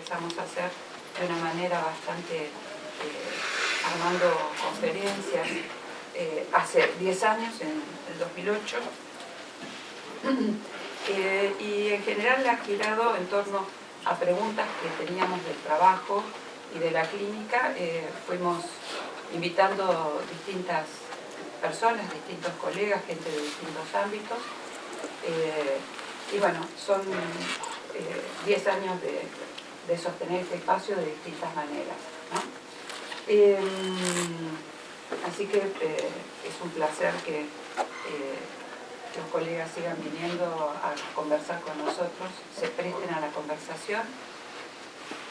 empezamos a hacer de una manera bastante armando conferencias hace 10 años, en el 2008, y en general ha girado en torno a preguntas que teníamos del trabajo y de la clínica. Fuimos invitando distintas personas, distintos colegas, gente de distintos ámbitos, y bueno, son 10 años de sostener este espacio de distintas maneras, ¿no? Así que es un placer que los colegas sigan viniendo a conversar con nosotros, se presten a la conversación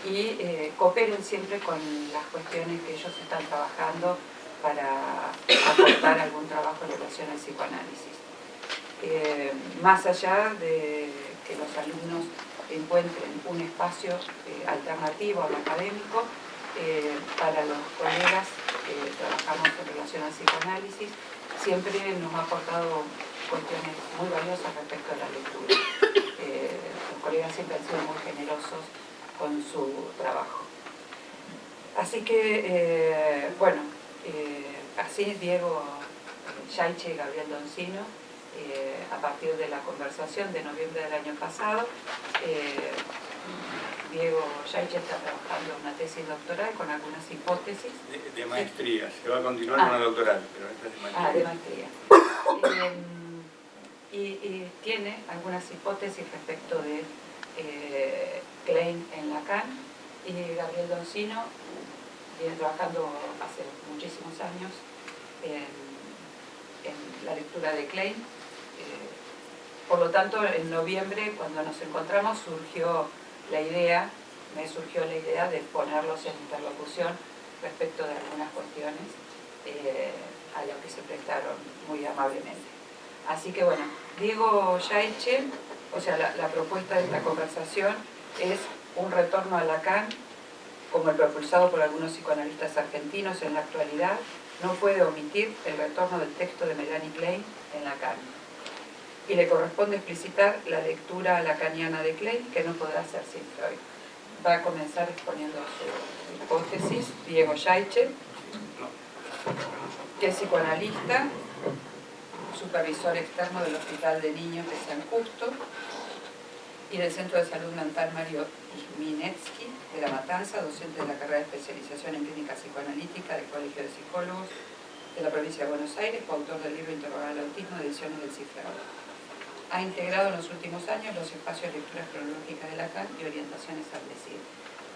y cooperen siempre con las cuestiones que ellos están trabajando para aportar algún trabajo en relación al psicoanálisis. Más allá de que los alumnos encuentren un espacio alternativo al académico, para los colegas que trabajamos en relación al psicoanálisis, siempre nos ha aportado cuestiones muy valiosas respecto a la lectura. Los colegas siempre han sido muy generosos con su trabajo. Así que, bueno, así Diego Yaiche y Gabriel Doncino, a partir de la conversación de noviembre del año pasado, Diego Yaiche está trabajando en una tesis doctoral con algunas hipótesis. De maestría, se va a continuar con una doctoral, pero esta es de maestría. De maestría. Y tiene algunas hipótesis respecto de Klein en Lacan, y Gabriel Doncino viene trabajando hace muchísimos años en la lectura de Klein. Por lo tanto, en noviembre, cuando nos encontramos, me surgió la idea de ponerlos en interlocución respecto de algunas cuestiones a las que se prestaron muy amablemente. Así que bueno, Diego Yaiche, o sea, la propuesta de esta conversación es un retorno a Lacan, como el propulsado por algunos psicoanalistas argentinos en la actualidad, no puede omitir el retorno del texto de Melanie Klein en Lacan. Y le corresponde explicitar la lectura lacaniana de Klein, que no podrá ser sin Freud. Va a comenzar exponiendo su hipótesis Diego Yaiche, que es psicoanalista, supervisor externo del Hospital de Niños de San Justo y del Centro de Salud Mental Mario Minetsky de La Matanza, docente de la carrera de especialización en clínica psicoanalítica del Colegio de Psicólogos de la provincia de Buenos Aires, coautor del libro Interrogar al autismo, de Ediciones del Cifrado. Ha integrado en los últimos años los espacios de lecturas cronológicas de Lacan y orientaciones al decir.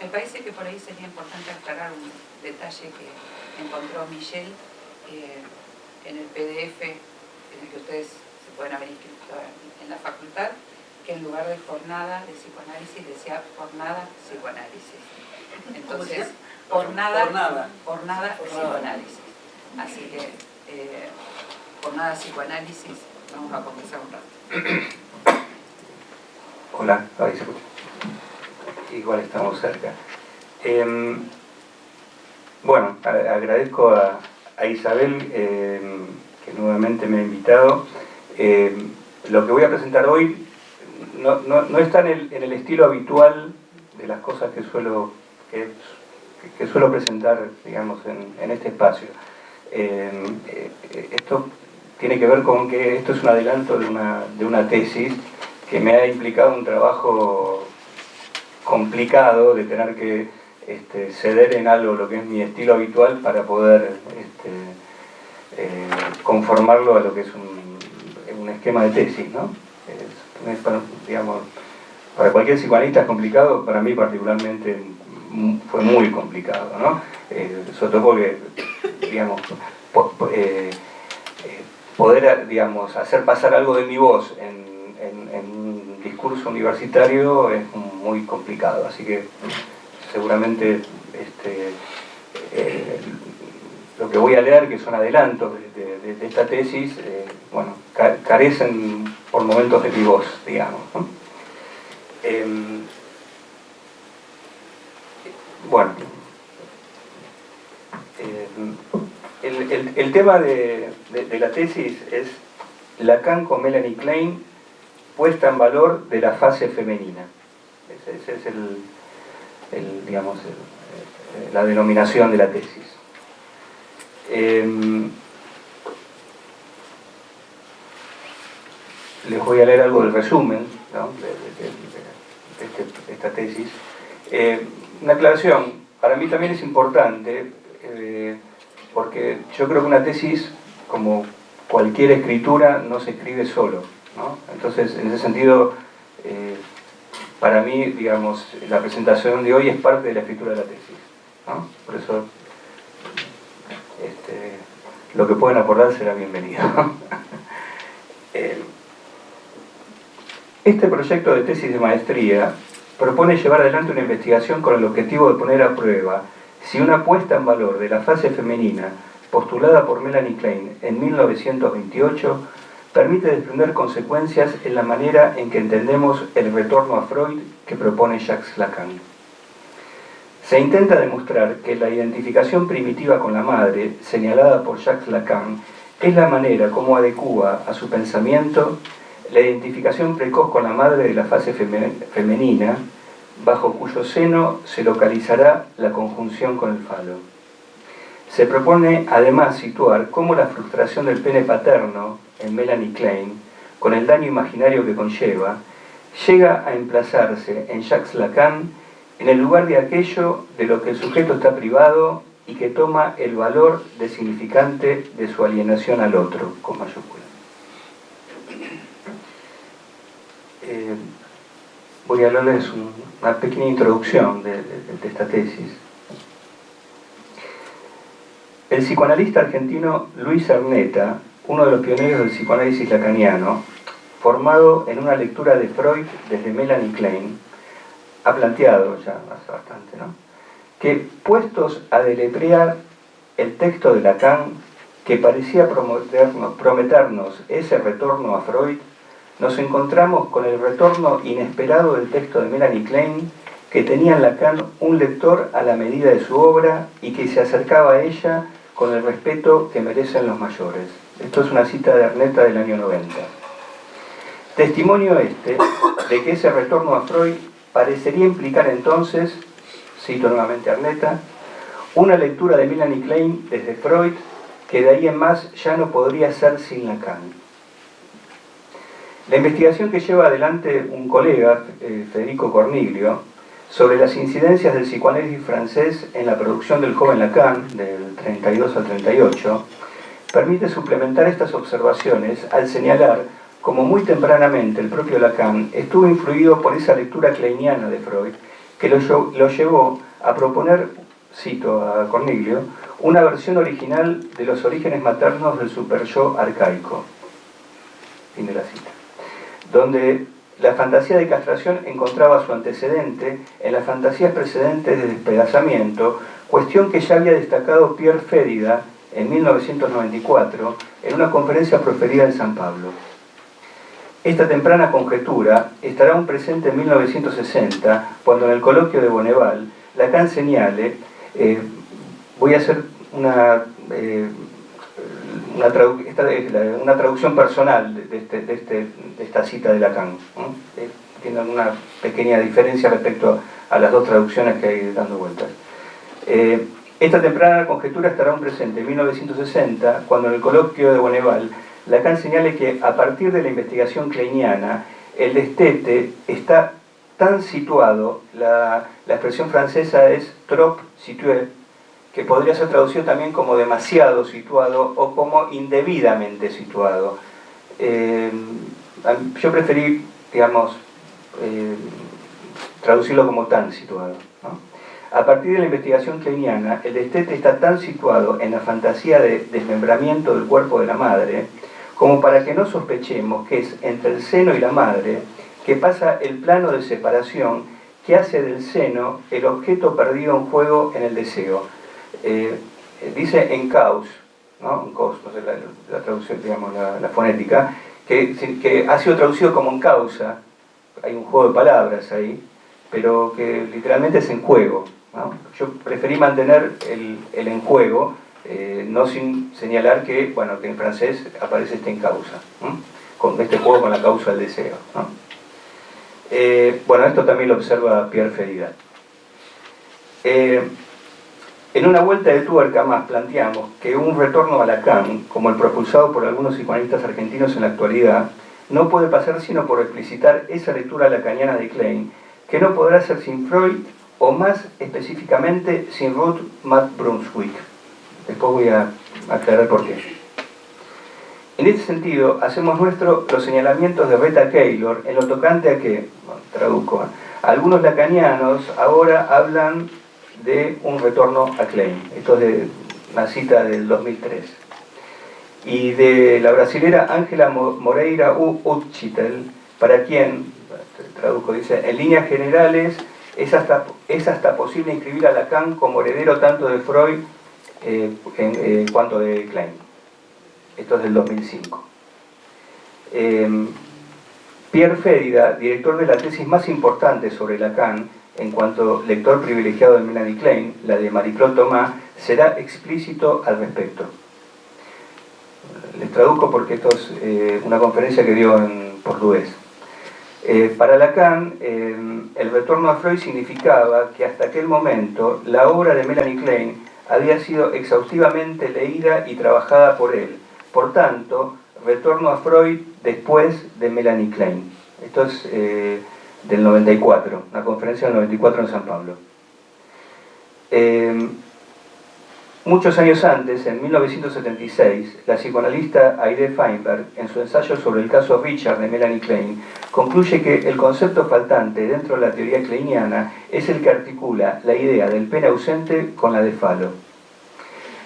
Me parece que por ahí sería importante aclarar un detalle que encontró Michelle en el PDF en el que ustedes se pueden haber inscrito en la facultad, que en lugar de jornada de psicoanálisis decía jornada psicoanálisis. Entonces, jornada psicoanálisis. Así que jornada psicoanálisis, vamos a conversar un rato. Hola, ahí se escucha. Igual estamos cerca. Bueno, agradezco a Isabel que nuevamente me ha invitado. Lo que voy a presentar hoy no está en el estilo habitual de las cosas que suelo presentar, digamos, en este espacio. Esto tiene que ver con que esto es un adelanto de una tesis que me ha implicado un trabajo complicado de tener que ceder en algo lo que es mi estilo habitual para poder conformarlo a lo que es un esquema de tesis, ¿no? Digamos, para cualquier psicoanalista es complicado, para mí particularmente fue muy complicado, ¿no? Sobre todo porque, digamos, poder, digamos, hacer pasar algo de mi voz en un discurso universitario es muy complicado, así que seguramente lo que voy a leer, que son adelantos de esta tesis, bueno, carecen por momentos de mi voz, digamos, ¿no? Bueno, el tema de la tesis es Lacan con Melanie Klein, puesta en valor de la fase femenina. Ese es la denominación de la tesis. Les voy a leer algo del resumen, ¿no?, de esta tesis. Una aclaración, para mí también es importante, porque yo creo que una tesis, como cualquier escritura, no se escribe solo, ¿no? Entonces, en ese sentido, para mí, digamos, la presentación de hoy es parte de la escritura de la tesis, ¿no? Por eso, lo que pueden aportar será bienvenido. Este proyecto de tesis de maestría propone llevar adelante una investigación con el objetivo de poner a prueba si una puesta en valor de la fase femenina postulada por Melanie Klein en 1928 permite desprender consecuencias en la manera en que entendemos el retorno a Freud que propone Jacques Lacan. Se intenta demostrar que la identificación primitiva con la madre, señalada por Jacques Lacan, es la manera como adecúa a su pensamiento la identificación precoz con la madre de la fase femenina, bajo cuyo seno se localizará la conjunción con el falo. Se propone además situar cómo la frustración del pene paterno en Melanie Klein, con el daño imaginario que conlleva, llega a emplazarse en Jacques Lacan en el lugar de aquello de lo que el sujeto está privado y que toma el valor de significante de su alienación al otro, con mayúscula. Voy a darles una pequeña introducción de esta tesis. El psicoanalista argentino Luis Erneta, uno de los pioneros del psicoanálisis lacaniano, formado en una lectura de Freud desde Melanie Klein, ha planteado ya bastante, ¿no?, que puestos a deletrear el texto de Lacan, que parecía prometernos ese retorno a Freud, nos encontramos con el retorno inesperado del texto de Melanie Klein, que tenía en Lacan un lector a la medida de su obra y que se acercaba a ella con el respeto que merecen los mayores. Esto es una cita de Erneta del año 90. Testimonio de que ese retorno a Freud parecería implicar entonces, cito nuevamente a Erneta, una lectura de Melanie Klein desde Freud que de ahí en más ya no podría ser sin Lacan. La investigación que lleva adelante un colega, Federico Corniglio, sobre las incidencias del psicoanálisis francés en la producción del joven Lacan, del 32 al 38, permite suplementar estas observaciones al señalar como muy tempranamente el propio Lacan estuvo influido por esa lectura kleiniana de Freud que lo llevó a proponer, cito a Corniglio, una versión original de los orígenes maternos del superyo arcaico. Fin de la cita. Donde la fantasía de castración encontraba su antecedente en las fantasías precedentes de despedazamiento, cuestión que ya había destacado Pierre Férida en 1994 en una conferencia proferida en San Pablo. Esta temprana conjetura estará aún presente en 1960, cuando en el coloquio de Bonneval, Lacan señale, voy a hacer una traducción personal de esta cita de Lacan, ¿no? Tiene una pequeña diferencia respecto a las dos traducciones que hay dando vueltas. Esta temprana conjetura estará aún presente en 1960, cuando en el coloquio de Bonneval, Lacan señale que a partir de la investigación kleiniana, el destete está tan situado, la expresión francesa es trop situé, que podría ser traducido también como demasiado situado o como indebidamente situado. Yo preferí, digamos, traducirlo como tan situado, ¿no? A partir de la investigación kleiniana, el destete está tan situado en la fantasía de desmembramiento del cuerpo de la madre, como para que no sospechemos que es entre el seno y la madre que pasa el plano de separación que hace del seno el objeto perdido en juego en el deseo. Dice en caus, ¿no? En caus, no sé la traducción, digamos, la fonética, que ha sido traducido como en causa, hay un juego de palabras ahí, pero que literalmente es en juego, ¿no? Yo preferí mantener el en juego, no sin señalar que, bueno, que en francés aparece este en causa, ¿no? Con este juego con la causa del deseo, ¿no? Bueno, esto también lo observa Pierre Férida. En una vuelta de tuerca más planteamos que un retorno a Lacan, como el propulsado por algunos psicoanalistas argentinos en la actualidad, no puede pasar sino por explicitar esa lectura lacaniana de Klein, que no podrá ser sin Freud, o más específicamente sin Ruth Matt Brunswick. Después voy a aclarar por qué. En este sentido, hacemos nuestro los señalamientos de Retta Keylor en lo tocante a que, bueno, traduzco, algunos lacanianos ahora hablan de un retorno a Klein. Esto es de una cita del 2003. Y de la brasilera Ángela Moreira Uchittel, para quien, traduzco, dice, en líneas generales es hasta posible inscribir a Lacan como heredero tanto de Freud en cuanto de Klein. Esto es del 2005. Pierre Férida, director de la tesis más importante sobre Lacan, en cuanto lector privilegiado de Melanie Klein, la de Marie-Claude Thomas, será explícito al respecto. Les traduzco porque esto es una conferencia que dio en portugués. Para Lacan, el retorno a Freud significaba que hasta aquel momento la obra de Melanie Klein había sido exhaustivamente leída y trabajada por él. Por tanto, retorno a Freud después de Melanie Klein. Esto es del 94, una conferencia del 94 en San Pablo. Muchos años antes, en 1976, la psicoanalista Aide Feinberg, en su ensayo sobre el caso Richard de Melanie Klein, concluye que el concepto faltante dentro de la teoría kleiniana es el que articula la idea del pene ausente con la de falo.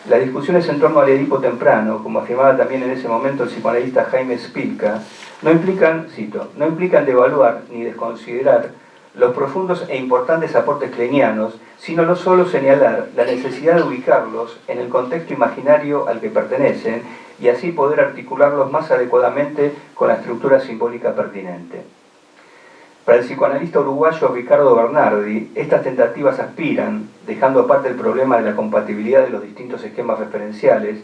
Las discusiones en torno al Edipo temprano, como afirmaba también en ese momento el psicoanalista Jaime Spilka, no implican, cito, no implican devaluar ni desconsiderar los profundos e importantes aportes kleinianos, sino no solo señalar la necesidad de ubicarlos en el contexto imaginario al que pertenecen y así poder articularlos más adecuadamente con la estructura simbólica pertinente. Para el psicoanalista uruguayo Ricardo Bernardi, estas tentativas aspiran, dejando aparte el problema de la compatibilidad de los distintos esquemas referenciales,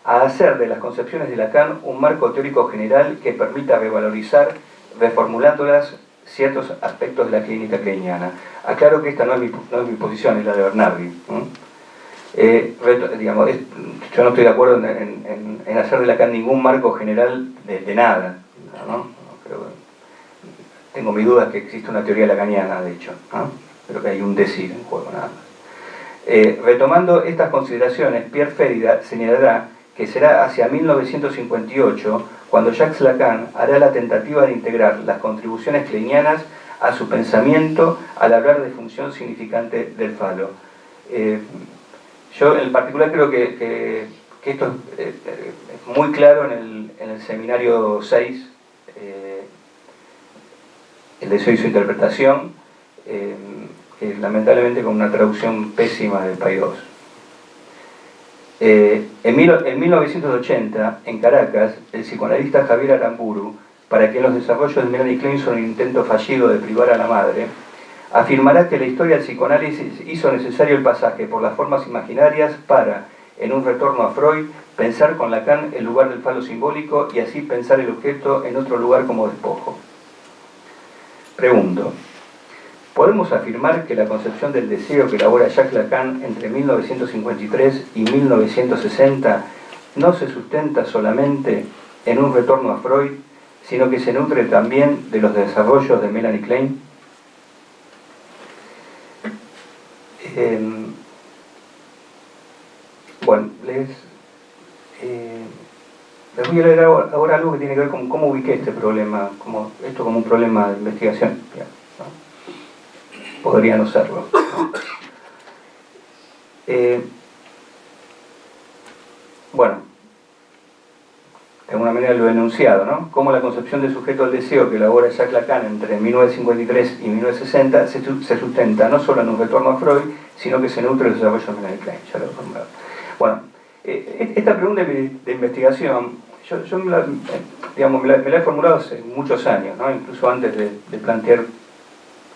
a hacer de las concepciones de Lacan un marco teórico general que permita revalorizar, reformulándolas, ciertos aspectos de la clínica kleiniana. Aclaro que esta no es mi posición, es la de Bernardi. Yo no estoy de acuerdo en hacer de Lacan ningún marco general de nada, ¿no? Tengo mis dudas que existe una teoría lacaniana, de hecho, ¿no? Creo que hay un decir en juego, nada más. Retomando estas consideraciones, Pierre Férida señalará que será hacia 1958 cuando Jacques Lacan hará la tentativa de integrar las contribuciones kleinianas a su pensamiento al hablar de función significante del falo. Yo en particular creo que esto es muy claro en el seminario 6, el deseo y su interpretación, que lamentablemente con una traducción pésima del Paidós. En 1980, en Caracas, el psicoanalista Javier Aramburu, para quien los desarrollos de Melanie Klein son un intento fallido de privar a la madre, afirmará que la historia del psicoanálisis hizo necesario el pasaje por las formas imaginarias para, en un retorno a Freud, pensar con Lacan el lugar del falo simbólico y así pensar el objeto en otro lugar como despojo. Pregunto, ¿podemos afirmar que la concepción del deseo que elabora Jacques Lacan entre 1953 y 1960 no se sustenta solamente en un retorno a Freud, sino que se nutre también de los desarrollos de Melanie Klein? Bueno, les voy a leer ahora algo que tiene que ver con cómo ubiqué este problema, esto como un problema de investigación, ¿no? Podría no serlo, ¿no? Bueno, de alguna manera lo he enunciado, ¿no? Cómo la concepción del sujeto del deseo que elabora Jacques Lacan entre 1953 y 1960 se sustenta no solo en un retorno a Freud, sino que se nutre del desarrollo de Melanie Klein. Ya lo he formulado. Bueno, esta pregunta de investigación, yo me la he formulado hace muchos años, ¿no? Incluso antes de plantear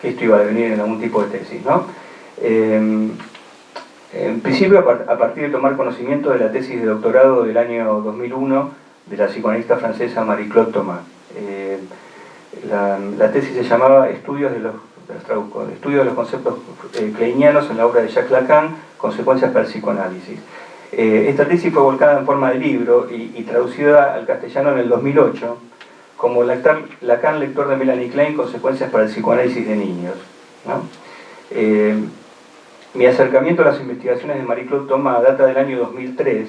que esto iba a devenir en algún tipo de tesis, ¿no? En principio, a partir de tomar conocimiento de la tesis de doctorado del año 2001 de la psicoanalista francesa Marie-Claude Thomas. La tesis se llamaba Estudios las traduzco, estudio de los conceptos kleinianos en la obra de Jacques Lacan, consecuencias para el psicoanálisis. Esta tesis fue volcada en forma de libro y traducida al castellano en el 2008 como Lacan, lector de Melanie Klein, consecuencias para el psicoanálisis de niños, ¿no? Mi acercamiento a las investigaciones de Marie-Claude Thomas data del año 2003,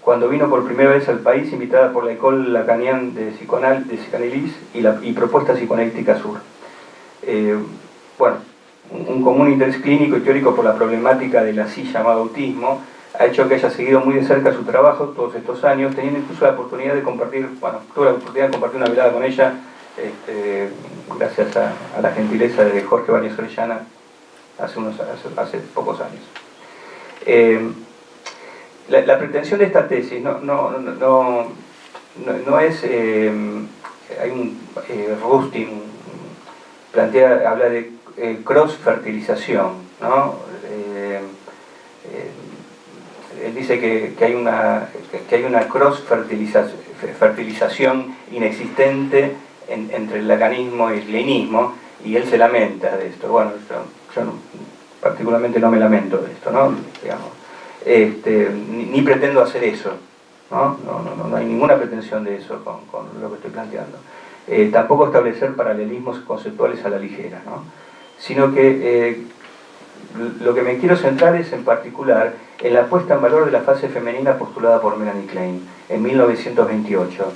cuando vino por primera vez al país invitada por la École Lacanienne de Psicoanálisis y Propuesta Psicoanalítica Sur. Bueno, un común interés clínico y teórico por la problemática del así llamado autismo ha hecho que haya seguido muy de cerca su trabajo todos estos años, teniendo incluso la oportunidad de compartir, bueno, tuve la oportunidad de compartir una velada con ella, gracias a la gentileza de Jorge Báñez Orellana, hace pocos años. La pretensión de esta tesis no es, hay un Rustin habla de cross-fertilización, ¿no? Él dice que hay una cross-fertilización inexistente entre el lacanismo y el kleinismo, y él se lamenta de esto. Bueno, yo particularmente no me lamento de esto, ¿no? Digamos, ni pretendo hacer eso, ¿no? No hay ninguna pretensión de eso con lo que estoy planteando. Tampoco establecer paralelismos conceptuales a la ligera, ¿no? Sino que lo que me quiero centrar es en particular en la puesta en valor de la fase femenina postulada por Melanie Klein en 1928.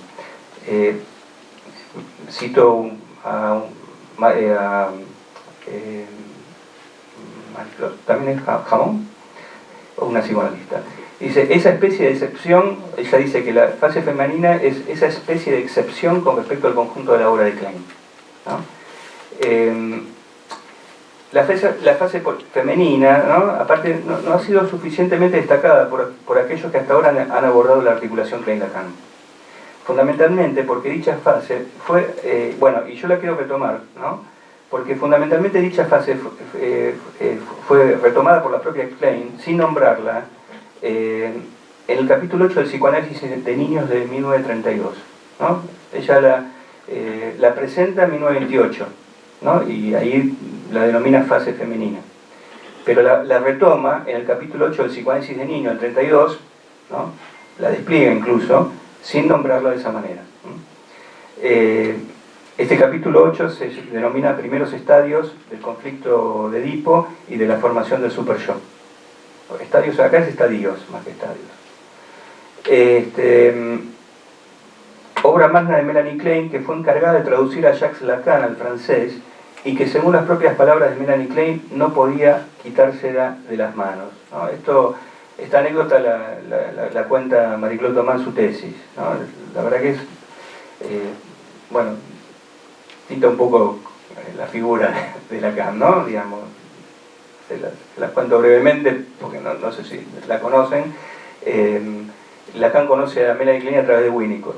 Cito también es Jamón, una psicoanalista. Dice, esa especie de excepción, ella dice que la fase femenina es esa especie de excepción con respecto al conjunto de la obra de Klein, ¿no? La fase femenina, ¿no? Aparte, no ha sido suficientemente destacada por aquellos que hasta ahora han abordado la articulación Klein-Lacan. Fundamentalmente porque dicha fase fue, bueno, y yo la quiero retomar, ¿no? Porque fundamentalmente dicha fase fue retomada por la propia Klein, sin nombrarla, en el capítulo 8 del psicoanálisis de niños de 1932, ¿no? Ella la presenta en 1928, ¿no? Y ahí la denomina fase femenina. Pero la retoma en el capítulo 8 del psicoanálisis de niños, el 32, ¿no? La despliega incluso, sin nombrarla de esa manera. Este capítulo 8 se denomina primeros estadios del conflicto de Edipo y de la formación del super-yo. Estadios acá es estadios, más que estadios. Obra magna de Melanie Klein, que fue encargada de traducir a Jacques Lacan al francés y que, según las propias palabras de Melanie Klein, no podía quitársela de las manos, ¿no? Esta anécdota la cuenta Marie-Claude Thomas en su tesis, ¿no? La verdad que es, bueno, cita un poco la figura de Lacan, ¿no? Digamos, se las cuento brevemente porque no sé si la conocen. Lacan conoce a Melanie Klein a través de Winnicott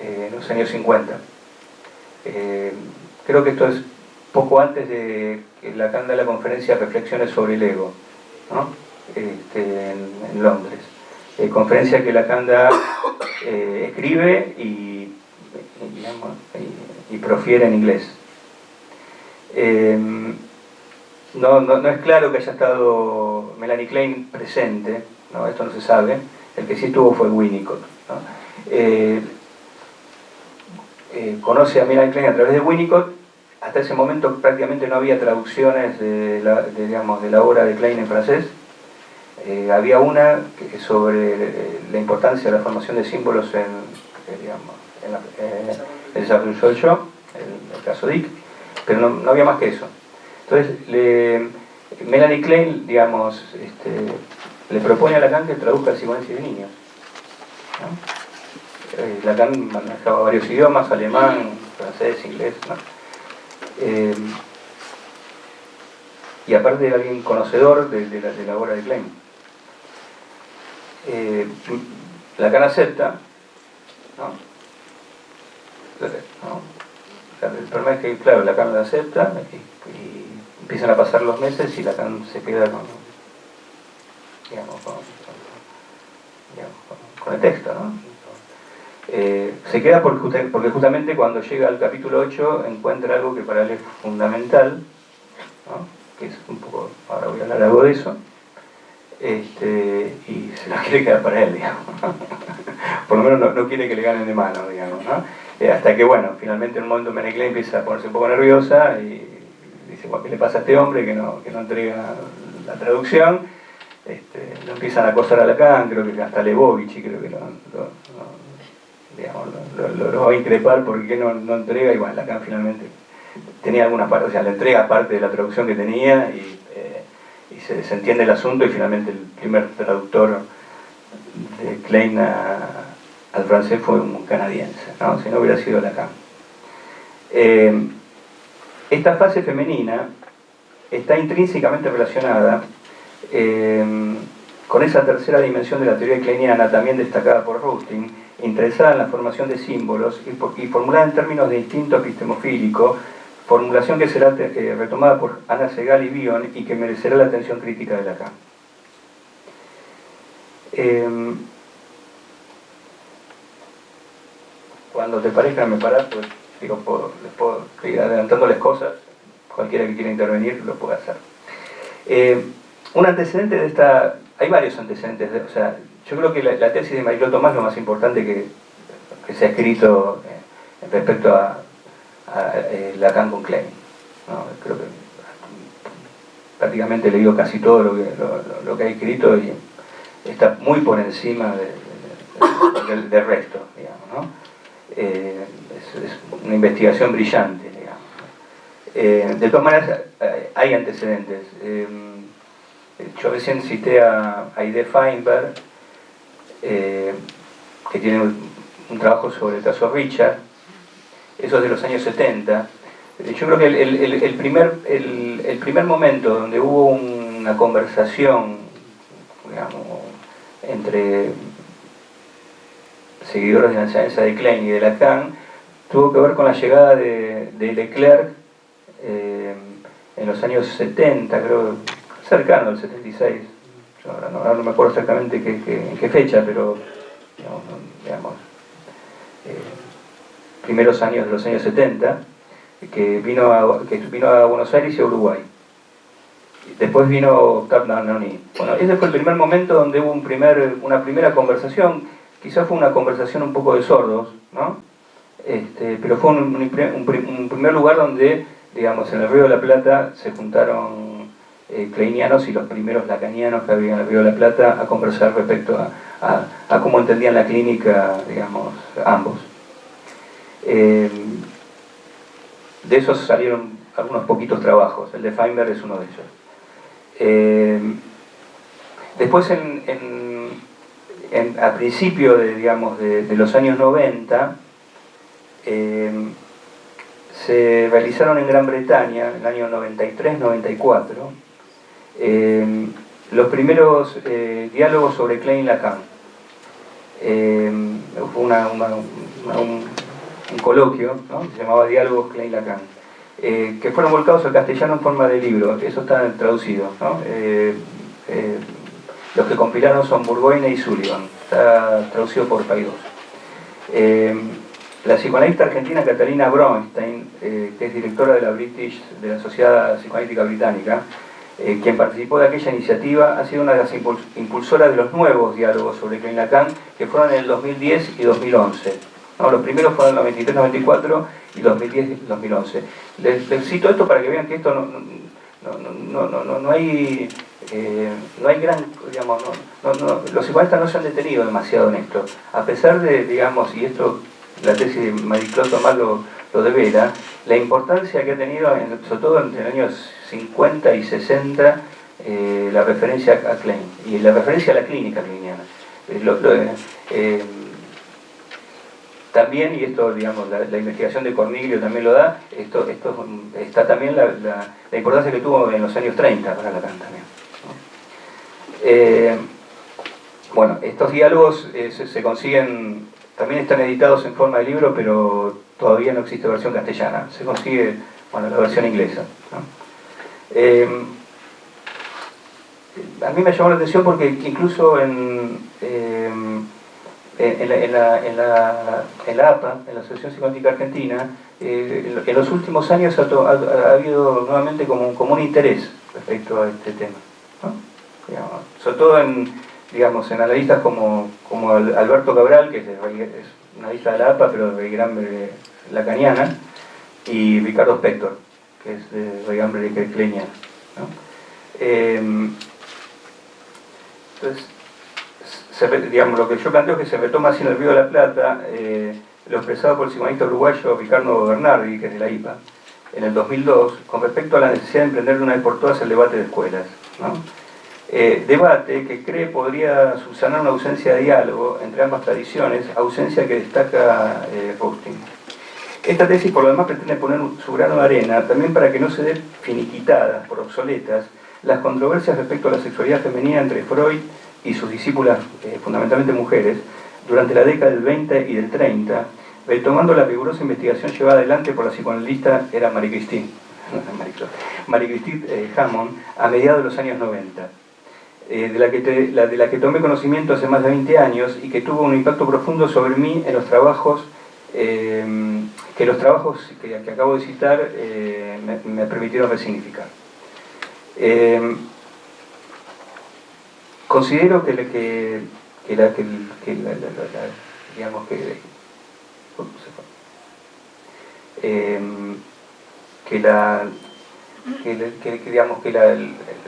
en los años 50. Creo que esto es poco antes de que Lacan da la conferencia Reflexiones sobre el ego, ¿no? En Londres. Conferencia que Lacan da, escribe y profiere en inglés. No es claro que haya estado Melanie Klein presente, ¿no? Esto no se sabe. El que sí estuvo fue Winnicott, ¿no? Conoce a Melanie Klein a través de Winnicott. Hasta ese momento prácticamente no había traducciones de la obra de Klein en francés. Había una sobre la importancia de la formación de símbolos en el desarrollo del yo, el caso Dick, pero no había más que eso. Entonces, Melanie Klein, digamos, le propone a Lacan que traduzca el psicoanálisis de niños, ¿no? Lacan manejaba varios idiomas, alemán, francés, inglés, ¿no? Y aparte de alguien conocedor de la obra de Klein. Lacan acepta, ¿no? O sea, el problema es que, claro, Lacan la acepta y empiezan a pasar los meses y Lacan se queda con el texto, ¿no? Se queda porque justamente cuando llega al capítulo 8 encuentra algo que para él es fundamental, ¿no? Que es un poco, ahora voy a hablar algo de eso, y se lo quiere quedar para él, digamos. Por lo menos no quiere que le ganen de mano, digamos, ¿no? Hasta que, bueno, finalmente en un momento Mene Klein empieza a ponerse un poco nerviosa y dice, bueno, ¿qué le pasa a este hombre que no entrega la traducción? Lo empiezan a acosar a Lacan, creo que hasta Lebovich, creo que lo va a increpar porque no entrega, y bueno, Lacan finalmente tenía alguna parte, o sea, le entrega parte de la traducción que tenía y se entiende el asunto, y finalmente el primer traductor de Klein al francés fue un canadiense, ¿no? Si no hubiera sido Lacan. Esta fase femenina está intrínsecamente relacionada con esa tercera dimensión de la teoría kleiniana, también destacada por Rustin, interesada en la formación de símbolos y formulada en términos de instinto epistemofílico, formulación que será retomada por Anna Segal y Bion y que merecerá la atención crítica de Lacan. Cuando te parezca me parás, pues digo, les puedo ir adelantándoles cosas, cualquiera que quiera intervenir lo puede hacer. Un antecedente de esta, hay varios antecedentes, o sea, yo creo que la tesis de Marie-Claude Thomas es lo más importante que se ha escrito respecto a Lacan con Klein, ¿no? Creo que prácticamente he leído casi todo lo que ha escrito y está muy por encima del resto, digamos, ¿no? Es una investigación brillante, digamos. De todas maneras, hay antecedentes. Yo recién cité a Aide Feinberg, que tiene un trabajo sobre el caso Richard. Eso es de los años 70. Yo creo que el primer momento donde hubo una conversación, digamos, entre seguidores de la enseñanza de Klein y de Lacan, tuvo que ver con la llegada de Leclerc en los años 70, creo, cercano al 76. Yo ahora no me acuerdo exactamente en qué fecha, pero digamos primeros años de los años 70, que vino a Buenos Aires y a Uruguay. Después vino Octave Nannoni. Bueno, ese fue el primer momento donde hubo una primera conversación, quizás fue una conversación un poco de sordos, ¿no? Pero fue un primer lugar donde, digamos, en el Río de la Plata se juntaron kleinianos y los primeros lacanianos que había en el Río de la Plata a conversar respecto a cómo entendían la clínica, digamos, ambos. De esos salieron algunos poquitos trabajos, el de Feinberg es uno de ellos. Después, a principios de los años 90, se realizaron en Gran Bretaña, en el año 93-94, los primeros diálogos sobre Klein-Lacan. Fue un coloquio, ¿no? Se llamaba Diálogos Klein-Lacan, que fueron volcados al castellano en forma de libro. Eso está traducido, ¿no? Los que compilaron son Burgoyne y Sullivan, está traducido por Paidós. La psicoanalista argentina Catalina Bronstein, que es directora de la Sociedad Psicoanalítica Británica, quien participó de aquella iniciativa, ha sido una de las impulsoras de los nuevos diálogos sobre Klein-Lacan, que fueron en el 2010 y 2011. No, los primeros fueron en el 93-94 y 2010-2011. Les cito esto para que vean que esto no hay gran, digamos, los psicoanalistas no se han detenido demasiado en esto, a pesar de, digamos, y esto la tesis de Marie-Claude Thomas lo devela, la importancia que ha tenido, sobre todo entre los años 50 y 60, la referencia a Klein y la referencia a la clínica kleiniana. También, y esto, digamos, la investigación de Corniglio también lo da, está también la importancia que tuvo en los años 30 para Lacan también, ¿no? Bueno, estos diálogos se consiguen, también están editados en forma de libro, pero todavía no existe versión castellana, se consigue, bueno, la versión inglesa, ¿no? A mí me llamó la atención porque incluso en la APA, en la Asociación Psicoanalítica Argentina, en los últimos años ha habido nuevamente como un interés respecto a este tema, ¿no? Digamos, sobre todo en analistas como Alberto Cabral, que es un analista de la APA, pero de raigambre lacaniana, y Ricardo Spector, que es de raigambre kleiniana, ¿no? Entonces, digamos, lo que yo planteo es que se retoma así en el Río de la Plata, lo expresado por el psicoanalista uruguayo Ricardo Bernardi, que es de la IPA, en el 2002, con respecto a la necesidad de emprender de una vez por todas el debate de escuelas, ¿no? Debate que cree podría subsanar una ausencia de diálogo entre ambas tradiciones, ausencia que destaca Rustin. Esta tesis, por lo demás, pretende poner su grano de arena también para que no se den finiquitadas por obsoletas las controversias respecto a la sexualidad femenina entre Freud y sus discípulas, fundamentalmente mujeres, durante la década del 20 y del 30, retomando la rigurosa investigación llevada adelante por la psicoanalista era Marie-Christine Hammond a mediados de los años 90, de la que tomé conocimiento hace más de 20 años y que tuvo un impacto profundo sobre mí en los trabajos que acabo de citar me permitieron resignificar. Considero que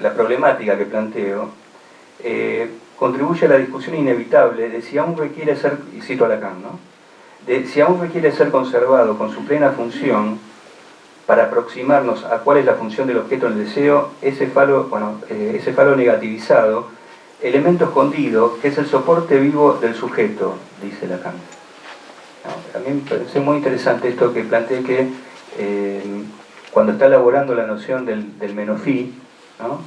la problemática que planteo contribuye a la discusión inevitable de si aún requiere ser, y cito a Lacan, ¿no?, de si aún requiere ser conservado con su plena función para aproximarnos a cuál es la función del objeto en el deseo, ese falo negativizado, elemento escondido, que es el soporte vivo del sujeto, dice Lacan. ¿No? A mí me parece muy interesante esto que planteé, que cuando está elaborando la noción del menofí, ¿no?,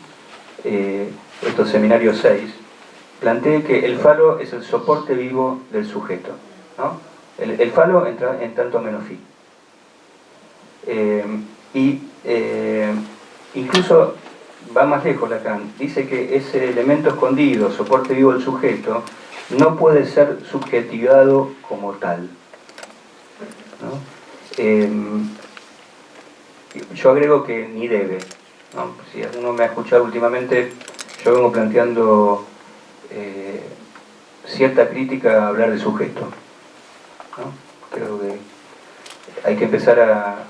estos seminarios 6, planteé que el falo es el soporte vivo del sujeto, ¿no? El falo entra en tanto menofí. Incluso va más lejos Lacan, dice que ese elemento escondido, soporte vivo del sujeto, no puede ser subjetivado como tal, ¿no? Yo agrego que ni debe, ¿no? Si alguno me ha escuchado últimamente, yo vengo planteando cierta crítica a hablar de sujeto, ¿no? Creo que hay que empezar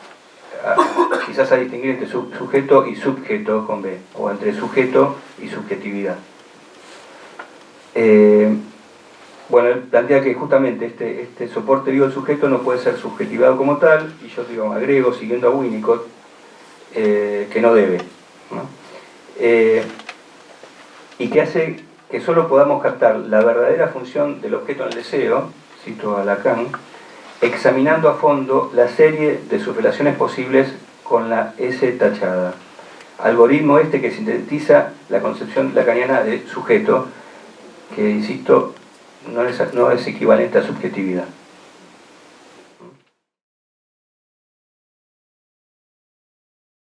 quizás a distinguir entre sujeto y subjeto con B, o entre sujeto y subjetividad. Bueno, él plantea que justamente este soporte vivo del sujeto no puede ser subjetivado como tal, y yo digo, agrego, siguiendo a Winnicott, que no debe, ¿no? Y que hace que solo podamos captar la verdadera función del objeto en el deseo, cito a Lacan, examinando a fondo la serie de sus relaciones posibles con la S tachada. Algoritmo que sintetiza la concepción lacaniana de sujeto, que, insisto, no es equivalente a subjetividad.